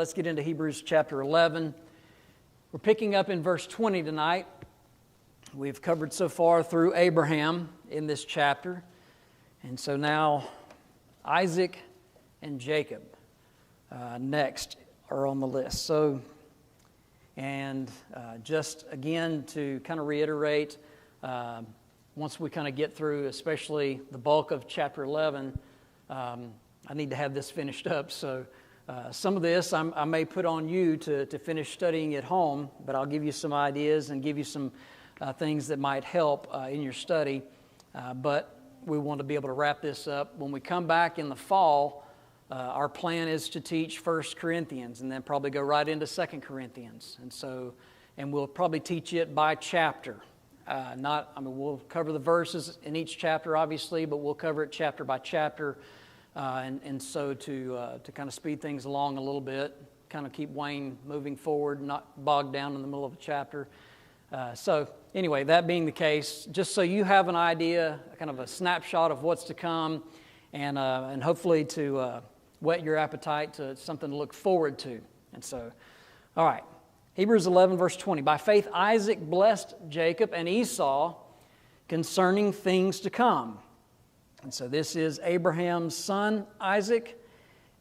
Let's get into Hebrews chapter 11. We're picking up in verse 20 tonight. We've covered so far through Abraham in this chapter. And so now Isaac and Jacob next are on the list. Just again to kind of reiterate, once we kind of get through, especially the bulk of chapter 11, I need to have this finished up. So some of this I may put on you to finish studying at home, but I'll give you some ideas and give you some things that might help in your study. But we want to be able to wrap this up. When we come back in the fall, our plan is to teach 1 Corinthians and then probably go right into 2 Corinthians. And we'll probably teach it by chapter. We'll cover the verses in each chapter, obviously, but we'll cover it chapter by chapter. So to kind of speed things along a little bit, kind of keep Wayne moving forward, not bogged down in the middle of a chapter. So anyway, that being the case, just so you have an idea, kind of a snapshot of what's to come, and hopefully to whet your appetite to something to look forward to. And so, all right, Hebrews 11, verse 20. By faith Isaac blessed Jacob and Esau concerning things to come. And so this is Abraham's son, Isaac,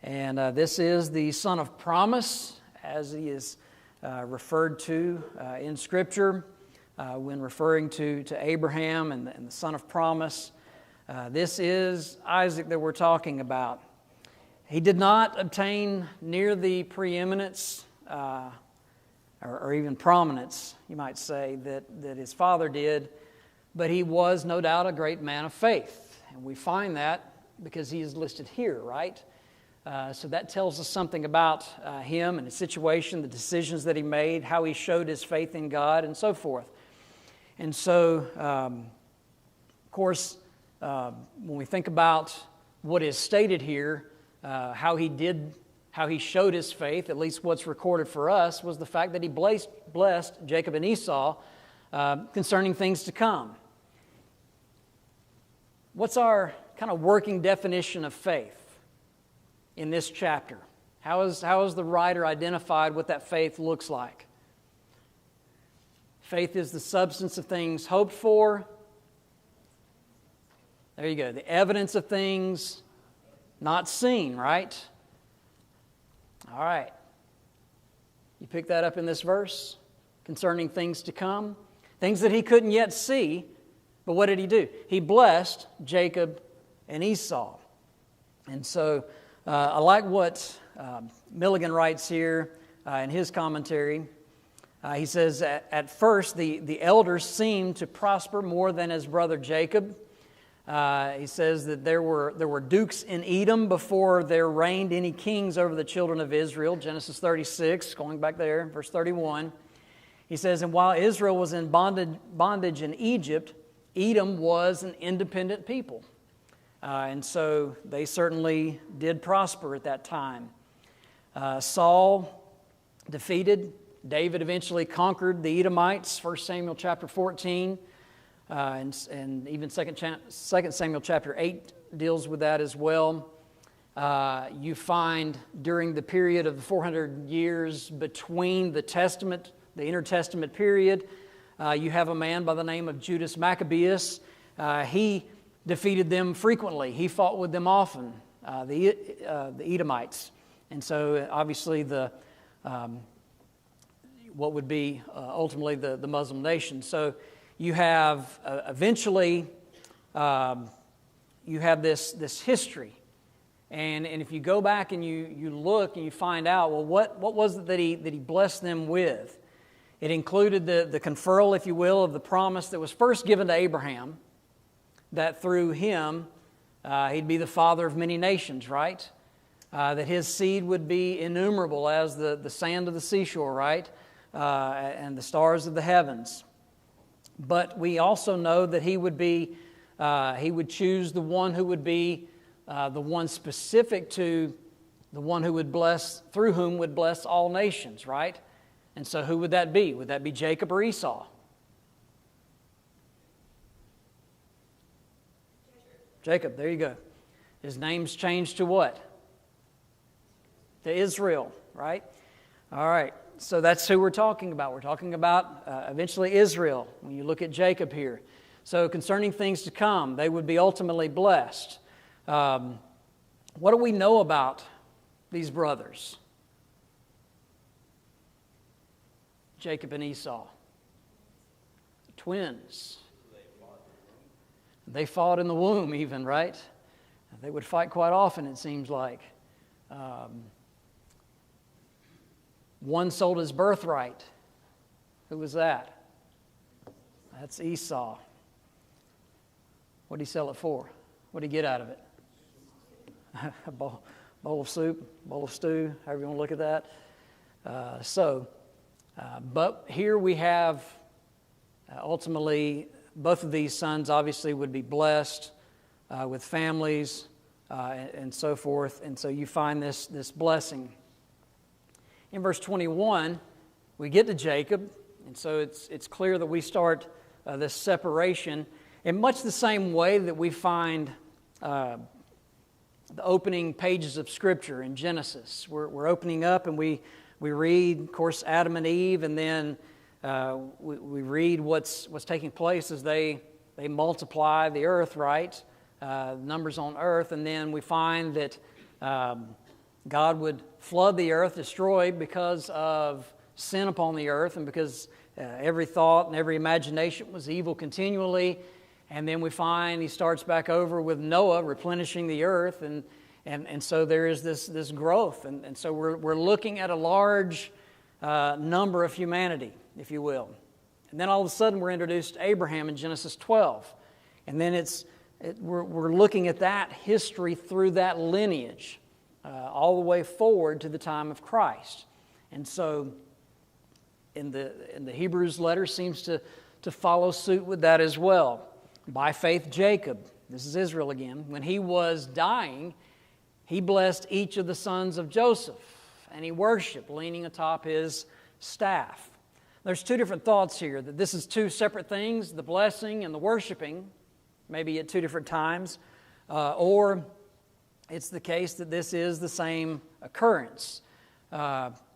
and this is the son of promise, as he is referred to in Scripture when referring to Abraham and the son of promise. This is Isaac that we're talking about. He did not obtain near the preeminence or even prominence, you might say, that his father did, but he was no doubt a great man of faith. And we find that because he is listed here, right? So that tells us something about him and his situation, the decisions that he made, how he showed his faith in God, and so forth. And so, of course, when we think about what is stated here, how he showed his faith, at least what's recorded for us, was the fact that he blessed Jacob and Esau concerning things to come. What's our kind of working definition of faith in this chapter? How is the writer identified what that faith looks like? Faith is the substance of things hoped for. There you go. The evidence of things not seen, right? All right. You pick that up in this verse concerning things to come. Things that he couldn't yet see. But what did he do? He blessed Jacob and Esau. And so I like what Milligan writes here in his commentary. He says, at first the elders seemed to prosper more than his brother Jacob. He says that there were dukes in Edom before there reigned any kings over the children of Israel. Genesis 36, going back there, verse 31. He says, and while Israel was in bondage in Egypt, Edom was an independent people. And so they certainly did prosper at that time. Saul defeated. David eventually conquered the Edomites, 1 Samuel chapter 14. And even 2 Samuel chapter 8 deals with that as well. You find during the period of the 400 years between the intertestament period, you have a man by the name of Judas Maccabeus. He defeated them frequently. He fought with them often, the Edomites. And so obviously what would be ultimately the Muslim nation. So you have eventually you have this history. And if you go back and you look and you find out, well, what was it that he blessed them with? It included the conferral, if you will, of the promise that was first given to Abraham, that through him he'd be the father of many nations, right? That his seed would be innumerable as the sand of the seashore, right? And the stars of the heavens. But we also know that he would choose the one who would be the one specific to the one who would bless, through whom would bless all nations, right? And so who would that be? Would that be Jacob or Esau? Jacob, there you go. His name's changed to what? To Israel, right? All right, so that's who we're talking about. We're talking about eventually Israel when you look at Jacob here. So concerning things to come, they would be ultimately blessed. What do we know about these brothers? Jacob and Esau. Twins. They fought in the womb even, right? They would fight quite often, it seems like. One sold his birthright. Who was that? That's Esau. What did he sell it for? What did he get out of it? A bowl of soup, bowl of stew, however you want to look at that. But here we have ultimately both of these sons obviously would be blessed with families and so forth. And so you find this blessing. In verse 21, we get to Jacob, and so it's clear that we start this separation in much the same way that we find the opening pages of Scripture in Genesis. We're opening up and we read, of course, Adam and Eve, and then we read what's taking place as they multiply the earth, right? Numbers on earth, and then we find that God would flood the earth, destroy because of sin upon the earth, and because every thought and every imagination was evil continually. And then we find he starts back over with Noah replenishing the earth, and so there is this growth. And so we're looking at a large number of humanity, if you will. And then all of a sudden we're introduced to Abraham in Genesis 12. And then we're looking at that history through that lineage all the way forward to the time of Christ. And so in the Hebrews letter seems to follow suit with that as well. By faith, Jacob, this is Israel again, when he was dying, he blessed each of the sons of Joseph, and he worshiped, leaning atop his staff. There's two different thoughts here, that this is two separate things, the blessing and the worshiping, maybe at two different times, or it's the case that this is the same occurrence,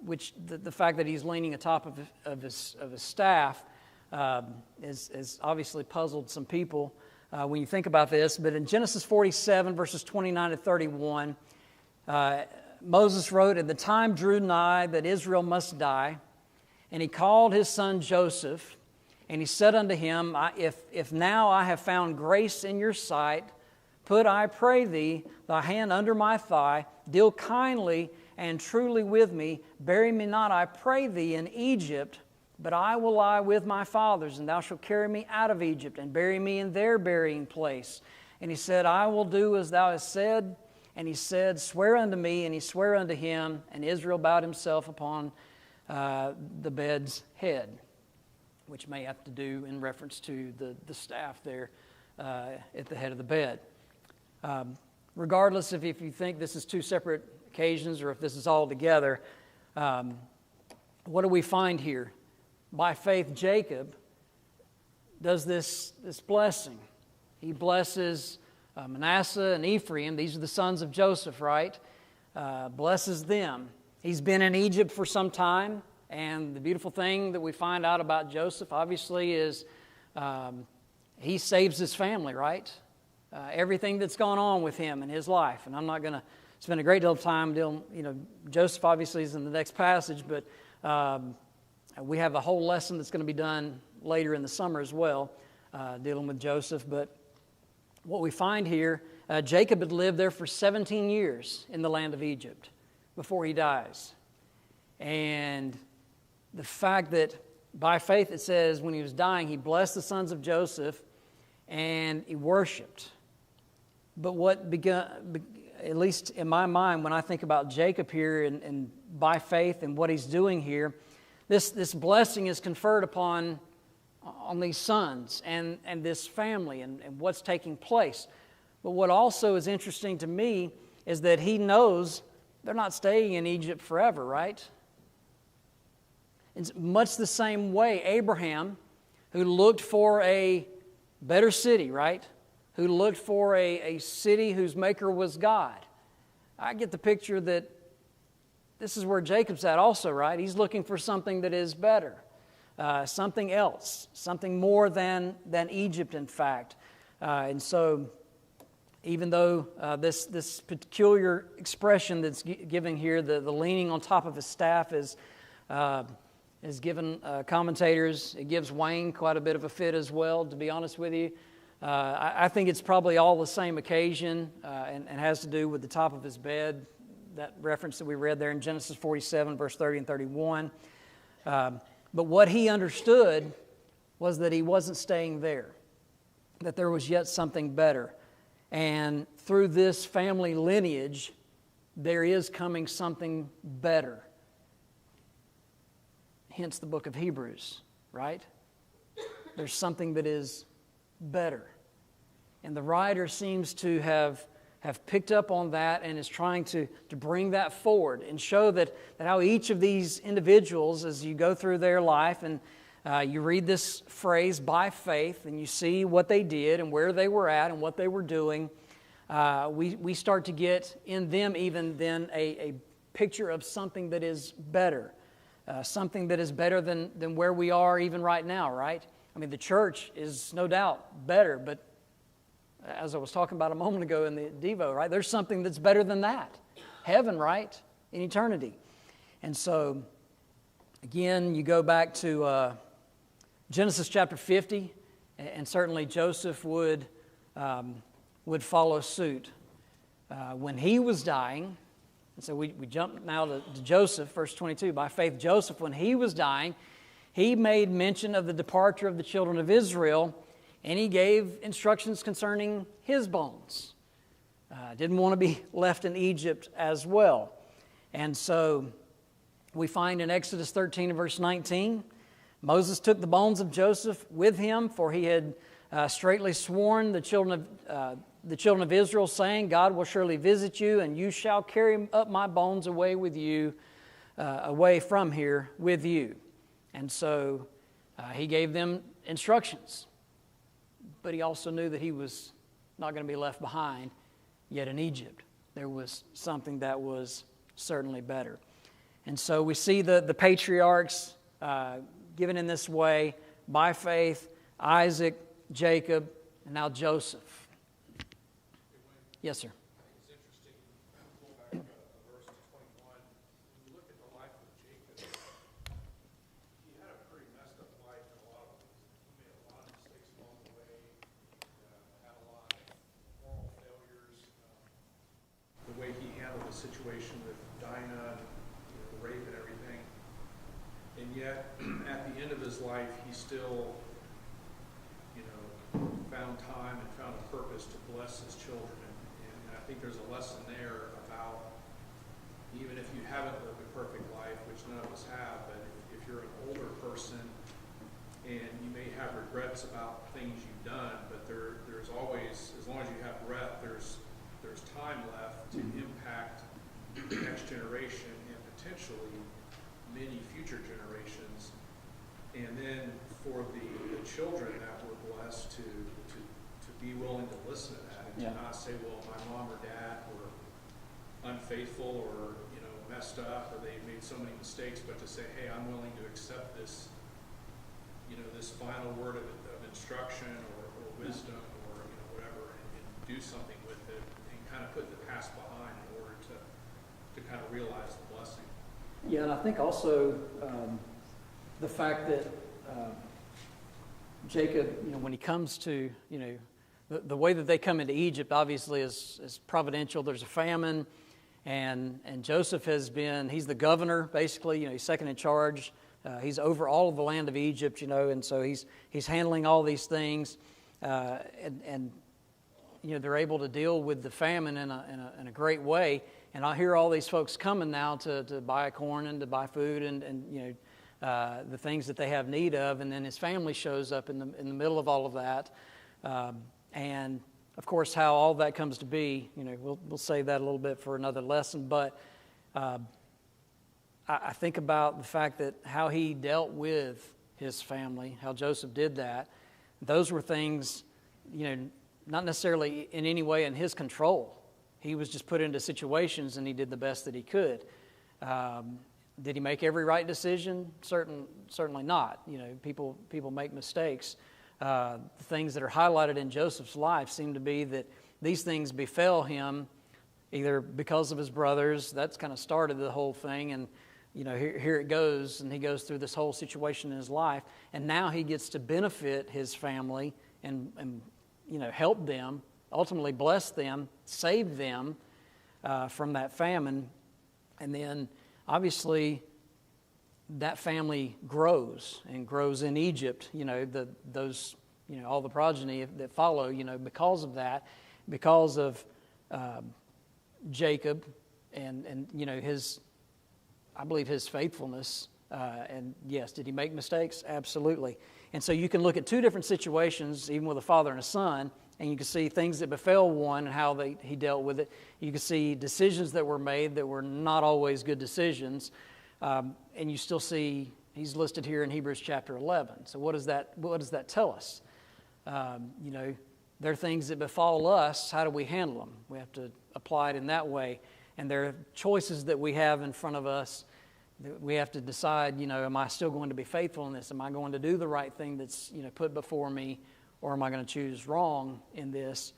which the fact that he's leaning atop of his staff has obviously puzzled some people when you think about this. But in Genesis 47, verses 29 to 31, Moses wrote, "And the time drew nigh that Israel must die, and he called his son Joseph, and he said unto him, If now I have found grace in your sight, put, I pray thee, thy hand under my thigh, deal kindly and truly with me, bury me not, I pray thee, in Egypt, but I will lie with my fathers, and thou shalt carry me out of Egypt, and bury me in their burying place. And he said, I will do as thou hast said. And he said, Swear unto me. And he sware unto him, and Israel bowed himself upon the bed's head, which may have to do in reference to the staff there at the head of the bed. Regardless if you think this is two separate occasions or if this is all together, what do we find here? By faith, Jacob does this blessing. He blesses Manasseh and Ephraim. These are the sons of Joseph, right? Blesses them. He's been in Egypt for some time, and the beautiful thing that we find out about Joseph, obviously, is he saves his family, right? Everything that's gone on with him in his life. And I'm not going to spend a great deal of time dealing, Joseph obviously is in the next passage, but we have a whole lesson that's going to be done later in the summer as well, dealing with Joseph. But what we find here, Jacob had lived there for 17 years in the land of Egypt before he dies. And the fact that by faith it says when he was dying, he blessed the sons of Joseph and he worshiped. But what began, at least in my mind, when I think about Jacob here and by faith and what he's doing here, this blessing is conferred on these sons and this family and what's taking place. But what also is interesting to me is that he knows they're not staying in Egypt forever, right? In much the same way, Abraham, who looked for a better city, right? Who looked for a city whose maker was God. I get the picture that this is where Jacob's at also, right? He's looking for something that is better, something else, something more than Egypt, in fact. And so, even though this peculiar expression that's given here, the leaning on top of his staff, is given commentators, it gives Wayne quite a bit of a fit as well, to be honest with you. I think it's probably all the same occasion and has to do with the top of his bed, that reference that we read there in Genesis 47, verse 30 and 31. But what he understood was that he wasn't staying there, that there was yet something better. And through this family lineage, there is coming something better. Hence the book of Hebrews, right? There's something that is better. And the writer seems to have picked up on that and is trying to bring that forward and show that how each of these individuals, as you go through their life and you read this phrase, by faith, and you see what they did and where they were at and what they were doing, we start to get in them even then a picture of something that is better, something that is better than where we are even right now, right? I mean, the church is no doubt better, but as I was talking about a moment ago in the Devo, right, there's something that's better than that. Heaven, right, in eternity. And so, again, you go back to Genesis chapter 50, and certainly Joseph would follow suit. When he was dying, and so we jump now to Joseph, verse 22. By faith, Joseph, when he was dying, he made mention of the departure of the children of Israel, and he gave instructions concerning his bones. Didn't want to be left in Egypt as well. And so we find in Exodus 13 and verse 19, Moses took the bones of Joseph with him, for he had straitly sworn the children of Israel, saying, God will surely visit you, and you shall carry up my bones away with you, away from here with you. And so he gave them instructions. But he also knew that he was not going to be left behind yet in Egypt. There was something that was certainly better. And so we see the patriarchs given in this way, by faith, Isaac, Jacob, and now Joseph. Yes, sir. Situation with Dinah, the rape and everything, and yet at the end of his life, he still, found time and found a purpose to bless his children. And I think there's a lesson there about even if you haven't lived a perfect life, which none of us have, but if you're an older person and you may have regrets about things you've done, but there's always, as long as you have breath, there's time left to impact the next generation and potentially many future generations. And then for the children that were blessed to be willing to listen to that and to not say, well, my mom or dad were unfaithful or messed up or they made so many mistakes, but to say, hey, I'm willing to accept this this final word of instruction or wisdom or whatever and do something with it and kind of put the past behind in order to kind of realize the blessing. Yeah, and I think also the fact that Jacob, when he comes to, the way that they come into Egypt obviously is providential. There's a famine, and Joseph he's the governor, basically. He's second in charge. He's over all of the land of Egypt, and so he's handling all these things, and they're able to deal with the famine in a great way. And I hear all these folks coming now to buy corn and to buy food and the things that they have need of. And then his family shows up in the middle of all of that. And of course, how all that comes to be, we'll save that a little bit for another lesson. But I think about the fact that how he dealt with his family, how Joseph did that. Those were things, not necessarily in any way in his control. He was just put into situations and he did the best that he could. Did he make every right decision? Certainly not. People make mistakes. The things that are highlighted in Joseph's life seem to be that these things befell him either because of his brothers. That's kind of started the whole thing, and here it goes, and he goes through this whole situation in his life, and now he gets to benefit his family and help them, ultimately bless them, save them from that famine, and then obviously that family grows in Egypt. All the progeny that follow, because of that, because of Jacob and his, I believe, his faithfulness. And yes, did he make mistakes? Absolutely. And so you can look at two different situations, even with a father and a son, and you can see things that befell one and how he dealt with it. You can see decisions that were made that were not always good decisions. And you still see, he's listed here in Hebrews chapter 11. So what does that tell us? There are things that befall us. How do we handle them? We have to apply it in that way. And there are choices that we have in front of us that we have to decide, am I still going to be faithful in this? Am I going to do the right thing that's, put before me? Or am I going to choose wrong in this?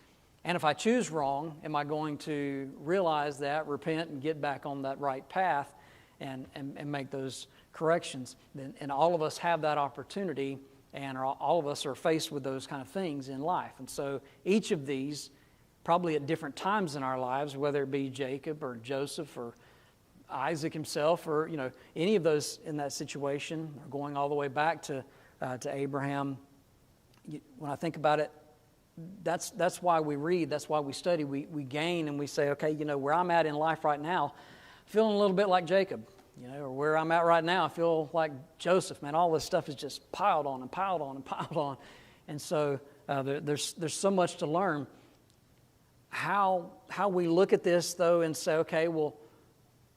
And if I choose wrong, am I going to realize that, repent, and get back on that right path and make those corrections? And all of us have that opportunity, and all of us are faced with those kind of things in life. And so each of these, probably at different times in our lives, whether it be Jacob or Joseph or Isaac himself or, any of those in that situation, or going all the way back to Abraham. When I think about it, that's why we read, that's why we study. We gain and we say, okay, where I'm at in life right now, feeling a little bit like Jacob, or where I'm at right now, I feel like Joseph. Man, all this stuff is just piled on and piled on and piled on. And so there's so much to learn. How we look at this, though, and say, okay, well,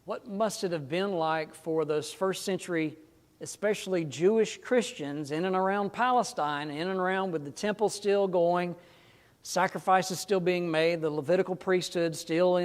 what must it have been like for those first century, especially Jewish Christians in and around Palestine, in and around with the temple still going, sacrifices still being made, the Levitical priesthood still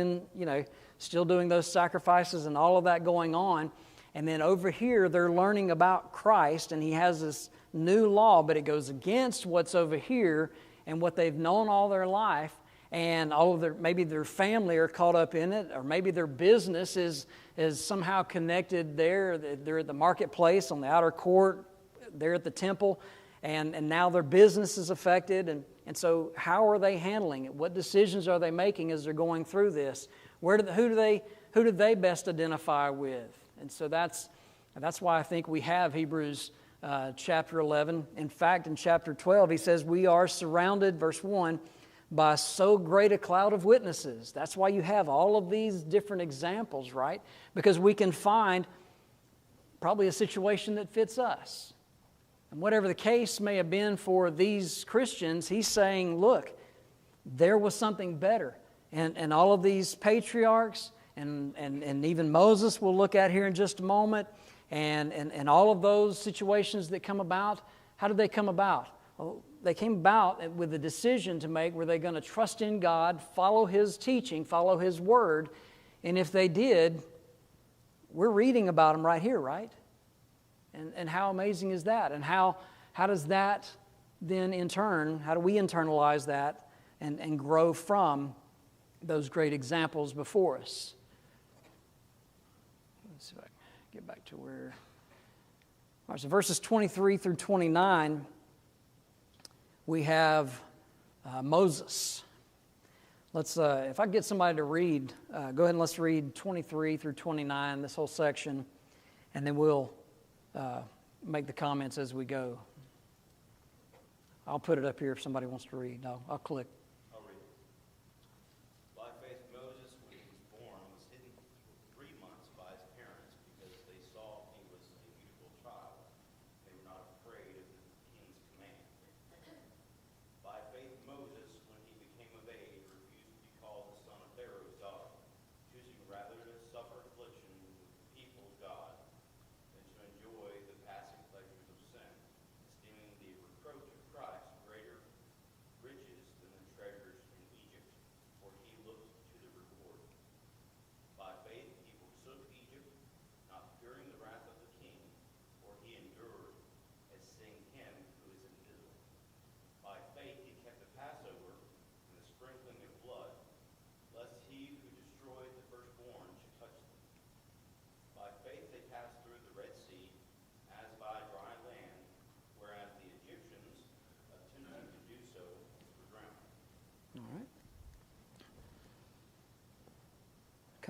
still doing those sacrifices and all of that going on. And then over here, they're learning about Christ, and he has this new law, but it goes against what's over here and what they've known all their life. And all of maybe their family are caught up in it, or maybe their business is somehow connected there. They're at the marketplace on the outer court, they're at the temple, and now their business is affected. And so how are they handling it? What decisions are they making as they're going through this? Who do they best identify with? And so that's why I think we have Hebrews chapter 11. In fact, in chapter 12, he says, we are surrounded, verse 1, by so great a cloud of witnesses. That's why you have all of these different examples, right? Because we can find probably a situation that fits us. And whatever the case may have been for these Christians, he's saying, look, there was something better. And all of these patriarchs and even Moses we'll look at here in just a moment, and all of those situations that come about, how did they come about? Well, they came about with a decision to make. Were they going to trust in God, follow His teaching, follow His Word? And if they did, we're reading about them right here, right? And how amazing is that? And how does that then in turn, how do we internalize that and grow from those great examples before us? Let's see if I can get back to where... All right, so verses 23 through 29... we have Moses. Let's, if I get somebody to read, go ahead and let's read 23 through 29, this whole section, and then we'll make the comments as we go. I'll put it up here if somebody wants to read. I'll click. I'll read. By faith, Moses, when he was born, was hidden for 3 months by his parents because they saw he was a beautiful child. They were not afraid of the king's command. By faith, Moses, when he became of age, refused to be called the son of Pharaoh's daughter, choosing rather to suffer affliction with the people of God than to enjoy the passing pleasures of sin, esteeming the reproach of Christ greater riches than the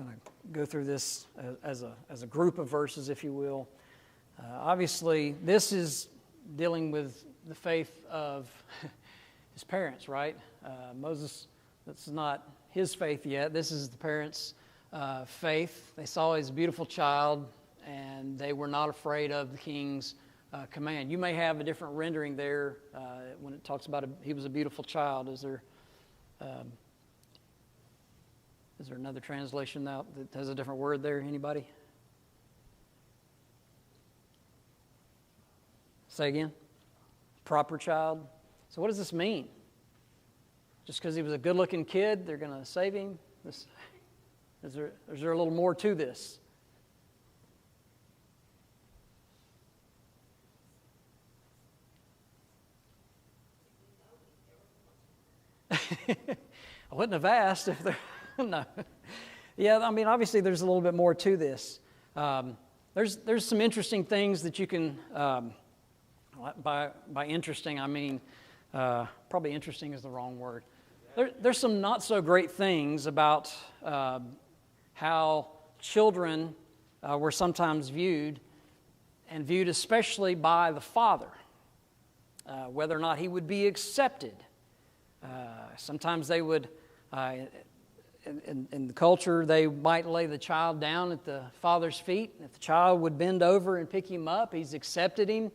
kind of go through this as a group of verses, if you will. Obviously, this is dealing with the faith of his parents, right? Moses, that's not his faith yet. This is the parents' faith. They saw his beautiful child, and they were not afraid of the king's command. You may have a different rendering there when it talks about he was a beautiful child. Is there another translation now that has a different word there? Anybody? Say again. Proper child. So what does this mean? Just because he was a good-looking kid, they're going to save him? Is there a little more to this? I wouldn't have asked if there... No. Yeah, I mean, obviously there's a little bit more to this. There's some interesting things that you can... By interesting, I mean... probably interesting is the wrong word. There's some not so great things about how children were sometimes viewed, and viewed especially by the father, whether or not he would be accepted. Sometimes they would, in the culture, they might lay the child down at the father's feet. If the child would bend over and pick him up, he's accepted him.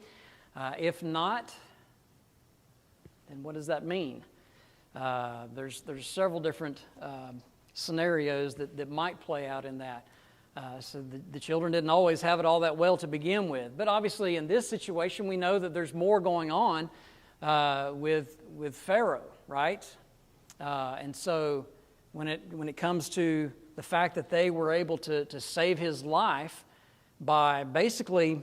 If not, then what does that mean? There's several different scenarios that might play out in that. So the children didn't always have it all that well to begin with. But obviously in this situation, we know that there's more going on with Pharaoh, right? And so when it comes to the fact that they were able to save his life by basically,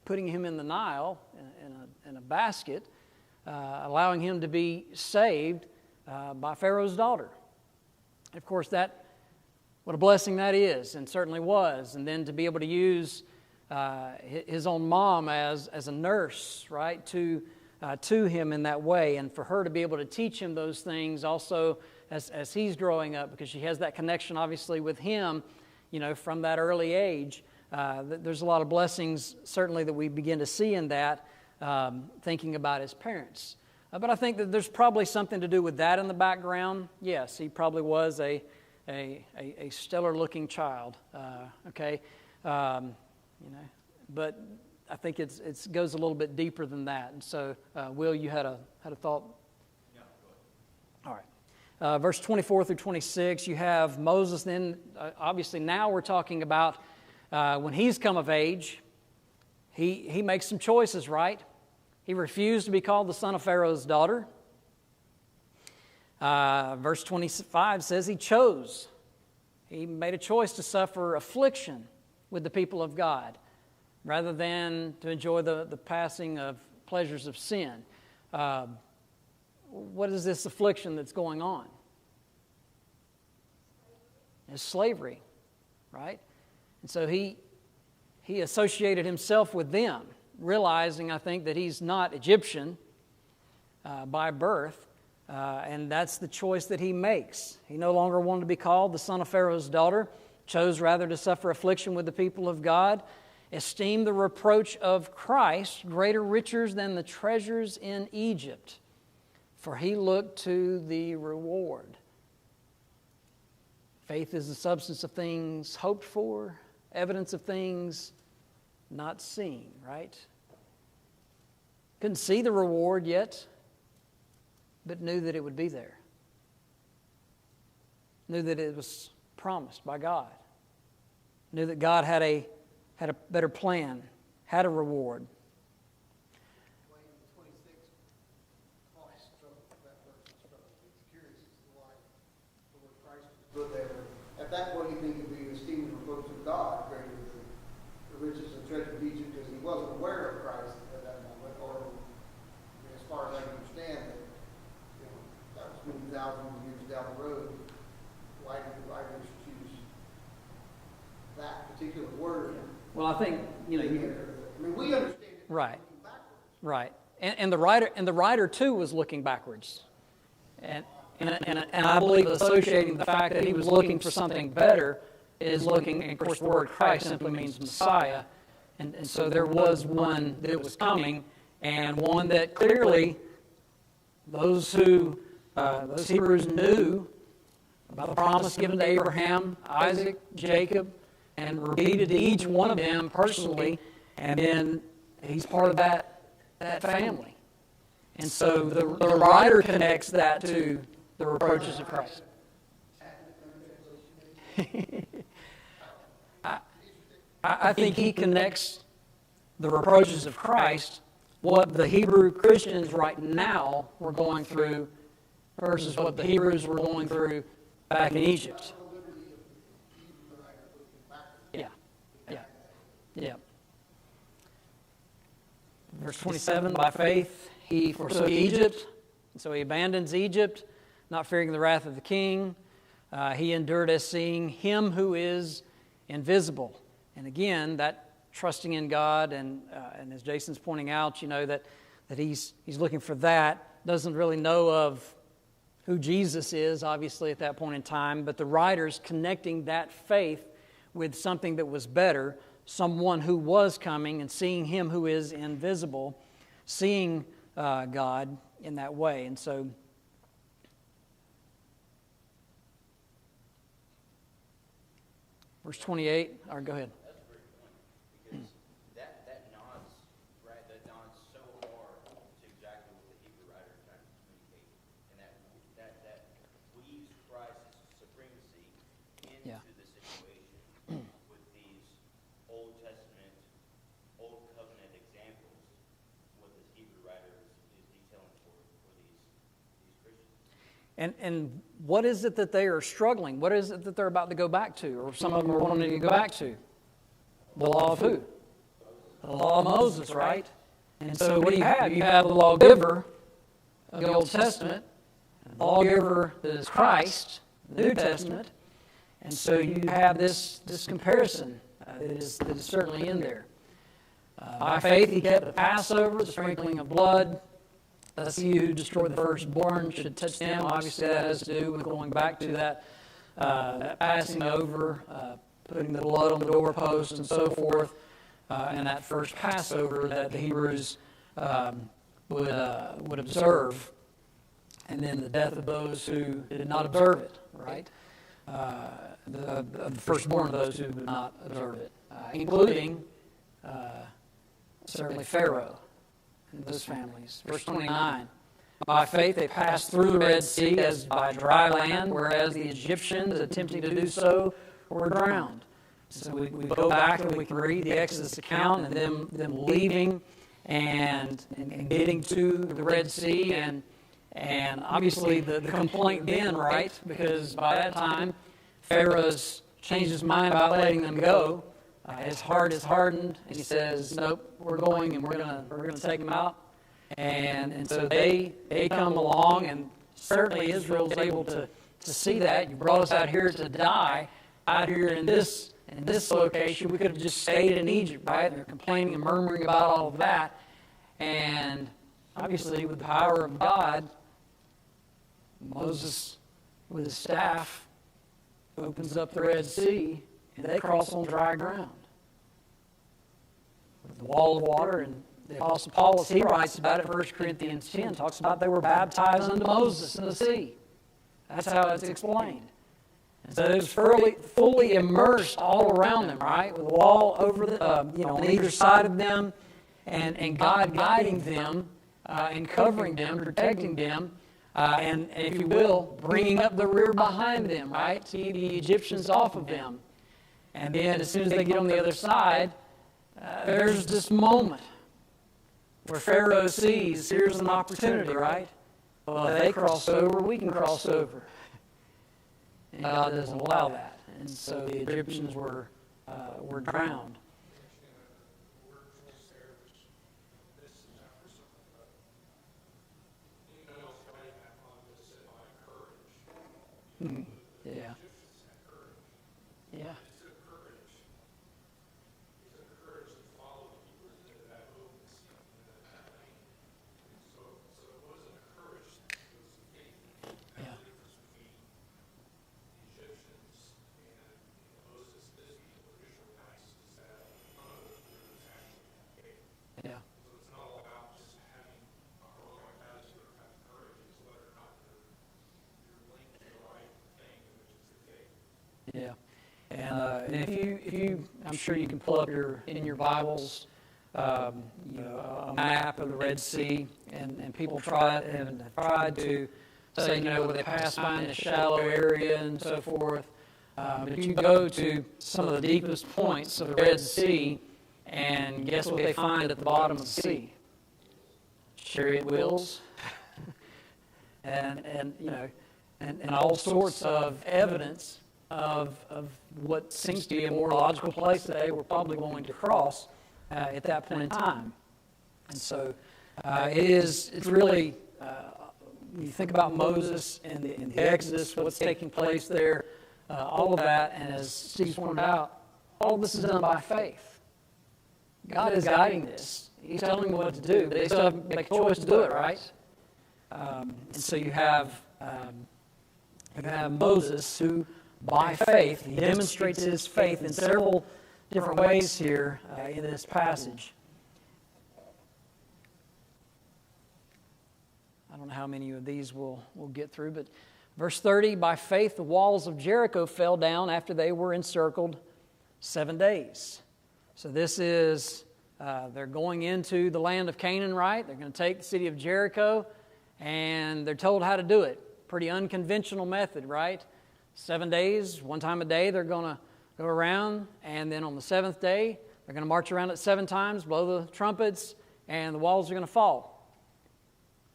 putting him in the Nile in a basket, allowing him to be saved by Pharaoh's daughter. And of course, what a blessing that is, and certainly was. And then to be able to use his own mom as a nurse, right, to him in that way, and for her to be able to teach him those things also as he's growing up, because she has that connection, obviously, with him, from that early age. There's a lot of blessings, certainly, that we begin to see in that, thinking about his parents. But I think that there's probably something to do with that in the background. Yes, he probably was a stellar-looking child, okay? But I think it goes a little bit deeper than that. And so, Will, you had a thought? Yeah, go ahead. All right. Verse 24 through 26, you have Moses. Then, obviously, now we're talking about when he's come of age. He makes some choices, right? He refused to be called the son of Pharaoh's daughter. Verse 25 says he chose. He made a choice to suffer affliction with the people of God rather than to enjoy the passing of pleasures of sin. What is this affliction that's going on? It's slavery, right? And so he associated himself with them, realizing, I think, that he's not Egyptian by birth, and that's the choice that he makes. He no longer wanted to be called the son of Pharaoh's daughter, chose rather to suffer affliction with the people of God, esteemed the reproach of Christ greater riches than the treasures in Egypt, for he looked to the reward. Faith is the substance of things hoped for, evidence of things not seen, right? Couldn't see the reward yet, but knew that it would be there. Knew that it was promised by God. Knew that God had a better plan, had a reward. At that point, you think he'd be esteemed the reproach of God greater than the riches and treasure of Egypt, because he wasn't aware of Christ at that moment, or as far as I can understand, that was many thousands of years down the road. Why did the writers choose that particular word? Well, I think we understand it. Right. Backwards. Right, and the writer too was looking backwards, and and I believe associating the fact that he was looking for something better is looking, and of course the word Christ simply means Messiah, and so there was one that was coming, and one that clearly those Hebrews knew about the promise given to Abraham, Isaac, Jacob, and repeated to each one of them personally, and then he's part of that family. And so the writer connects that to the reproaches of Christ. I think he connects the reproaches of Christ, what the Hebrew Christians right now were going through, versus what the Hebrews were going through back in Egypt. Yeah. Verse 27, by faith he forsook Egypt, and so he abandons Egypt, not fearing the wrath of the king. He endured as seeing him who is invisible. And again, that trusting in God, and as Jason's pointing out, that he's looking for that, doesn't really know of who Jesus is, obviously, at that point in time, but the writer's connecting that faith with something that was better, someone who was coming, and seeing him who is invisible, seeing God in that way. And so verse 28, or go ahead. That's a great point, because that nods, right, that nods so hard to exactly what the Hebrew writer is trying to communicate, and that weaves Christ's supremacy into the situation with these Old Testament, Old Covenant examples, what the Hebrew writer is detailing for these Christians. And what is it that they are struggling? What is it that they're about to go back to? Or some of them are wanting to go back to? The law of who? The law of Moses, right? And so what do you have? You have the lawgiver of the Old Testament, the lawgiver that is Christ, the New Testament. And so you have this comparison that is certainly in there. By faith he kept the Passover, the sprinkling of blood. Thus he who destroyed the firstborn should touch them. Obviously that has to do with going back to that passing over, putting the blood on the doorpost and so forth, and that first Passover that the Hebrews would observe, and then the death of those who did not observe it, right? The firstborn of those who did not observe it, including certainly Pharaoh and those families. Verse 29, by faith they passed through the Red Sea as by dry land, whereas the Egyptians, attempting to do so, were drowned. So we go back and we can read the Exodus account and them leaving and getting to the Red Sea, and obviously the complaint then, right? Because by that time, Pharaoh's changed his mind about letting them go. His heart is hardened, and he says, "Nope, we're going, and we're gonna take them out." And so they come along, and certainly Israel's able to see that. You brought us out here to die, out here in this location. We could have just stayed in Egypt, right? They're complaining and murmuring about all of that, and obviously with the power of God, Moses with his staff opens up the Red Sea, and they cross on dry ground. With the wall of water, and the Apostle Paul, as he writes about it, 1 Corinthians 10, talks about they were baptized unto Moses in the sea. That's how it's explained. And so it was fully immersed all around them, right? With a wall over on either side of them, and God guiding them and covering them, protecting them, and if you will, bringing up the rear behind them, right? To keep the Egyptians off of them. And then as soon as they get on the other side, there's this moment where Pharaoh sees, here's an opportunity, right? Well, if they cross over, we can cross over. And God doesn't allow that. And so the Egyptians were drowned. Yeah. Yeah. Yeah. And if you, I'm sure you can pull up in your Bibles, a map of the Red Sea, and people tried to say, where they pass by in a shallow area and so forth. But if you go to some of the deepest points of the Red Sea, and guess what they find at the bottom of the sea? Chariot wheels, and all sorts of evidence of what seems to be a more logical place that they were probably going to cross at that point in time. And so it's really, you think about Moses and the Exodus, what's taking place there, all of that, and as Steve pointed out, all of this is done by faith. God is guiding this. He's telling them what to do, but they still have to make a choice to do it, right? And so you have Moses who, by faith, he demonstrates his faith in several different ways here in this passage. I don't know how many of these we'll get through, but verse 30, by faith the walls of Jericho fell down after they were encircled 7 days. So this is, they're going into the land of Canaan, right? They're going to take the city of Jericho, and they're told how to do it. Pretty unconventional method, right? 7 days, one time a day, they're going to go around, and then on the seventh day, they're going to march around it 7 times, blow the trumpets, and the walls are going to fall.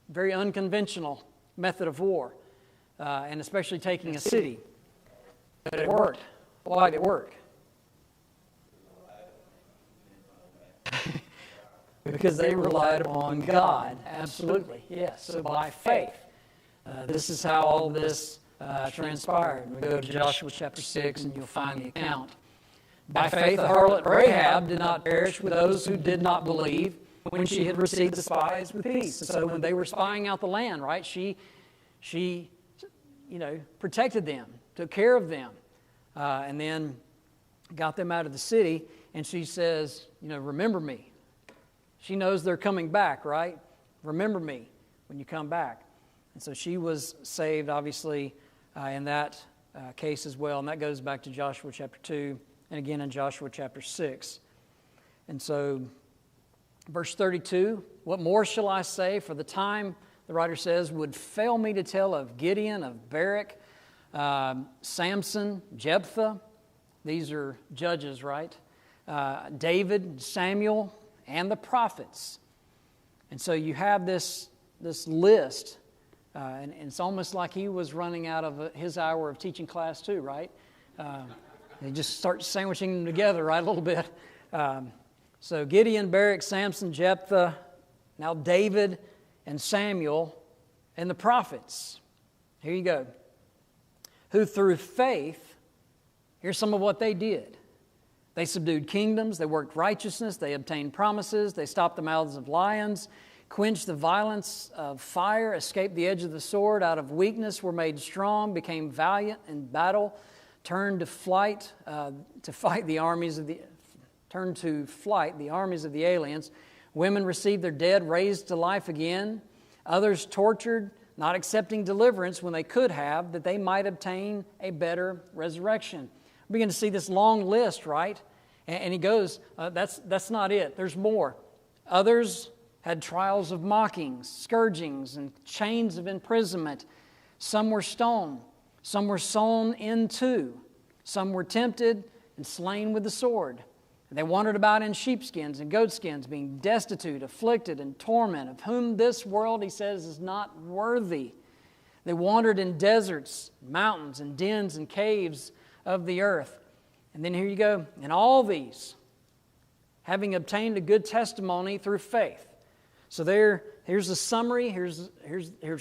Very unconventional method of war, and especially taking a city. But it worked. Why did it work? Because they relied upon God. Absolutely, yes. So by faith, this is how all this transpired. We go to Joshua chapter 6 and you'll find the account. By faith, the harlot Rahab did not perish with those who did not believe when she had received the spies with peace. And so when they were spying out the land, right, she protected them, took care of them, and then got them out of the city. And she says, remember me. She knows they're coming back, right? Remember me when you come back. And so she was saved, obviously, in that case as well. And that goes back to Joshua chapter 2 and again in Joshua chapter 6. And so, verse 32, what more shall I say? For the time, the writer says, would fail me to tell of Gideon, of Barak, Samson, Jephthah. These are judges, right? David, Samuel, and the prophets. And so you have this list, and it's almost like he was running out of his hour of teaching class too, right? They just start sandwiching them together, right, a little bit. So Gideon, Barak, Samson, Jephthah, now David and Samuel, and the prophets. Here you go. Who through faith, here's some of what they did. They subdued kingdoms, they worked righteousness, they obtained promises, they stopped the mouths of lions, quenched the violence of fire, escaped the edge of the sword, out of weakness were made strong, became valiant in battle, turned to flight the armies of the aliens. Women received their dead raised to life again. Others tortured, not accepting deliverance when they could have, that they might obtain a better resurrection. We begin to see this long list, right? And he goes, that's not it. There's more. Others had trials of mockings, scourgings, and chains of imprisonment. Some were stoned. Some were sawn in two. Some were tempted and slain with the sword. They wandered about in sheepskins and goatskins, being destitute, afflicted, and tormented, of whom this world, he says, is not worthy. They wandered in deserts, mountains, and dens and caves of the earth. And then here you go. And all these, having obtained a good testimony through faith. So here's a summary. Here's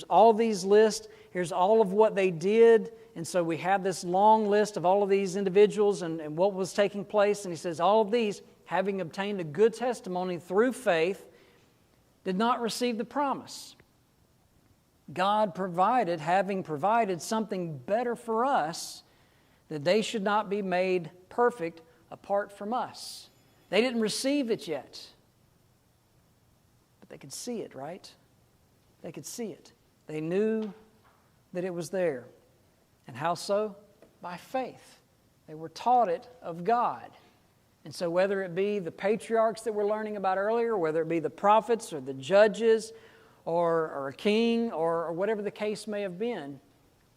all these lists. Here's all of what they did. And so we have this long list of all of these individuals and what was taking place. And he says, all of these, having obtained a good testimony through faith, did not receive the promise. God provided, having provided something better for us, that they should not be made perfect apart from us. They didn't receive it yet. But they could see it, right? They could see it. They knew that it was there. And how so? By faith. They were taught it of God. And so whether it be the patriarchs that we're learning about earlier, whether it be the prophets or the judges or a king or whatever the case may have been,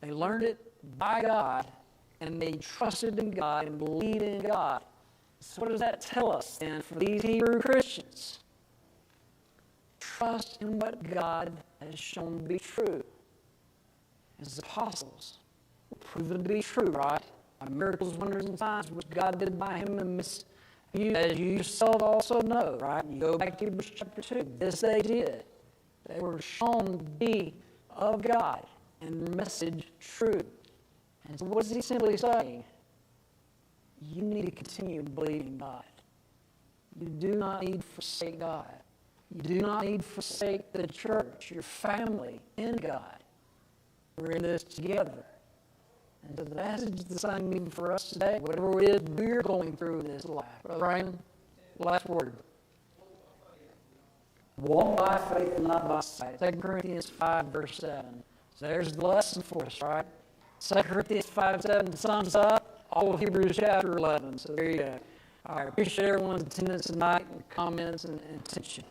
they learned it by God and they trusted in God and believed in God. So what does that tell us then for these Hebrew Christians? Trust in what God has shown to be true. His apostles were proven to be true, right? By miracles, wonders, and signs which God did by him in midst of you, as you yourself also know, right? You go back to Hebrews chapter 2. This they did. They were shown to be of God and the message true. And so what is he simply saying? You need to continue to believe in God. You do not need to forsake God. You do not need to forsake the church, your family in God. We're in this together. And so the message is the same even for us today. Whatever it is we're going through in this life. Brother Raymond, last word. Walk by faith and not by sight. 2 Corinthians 5, verse 7. So there's the lesson for us, right? 2 Corinthians 5:7 sums up all of Hebrews chapter 11. So there you go. All right, appreciate everyone's attendance tonight and comments and attention.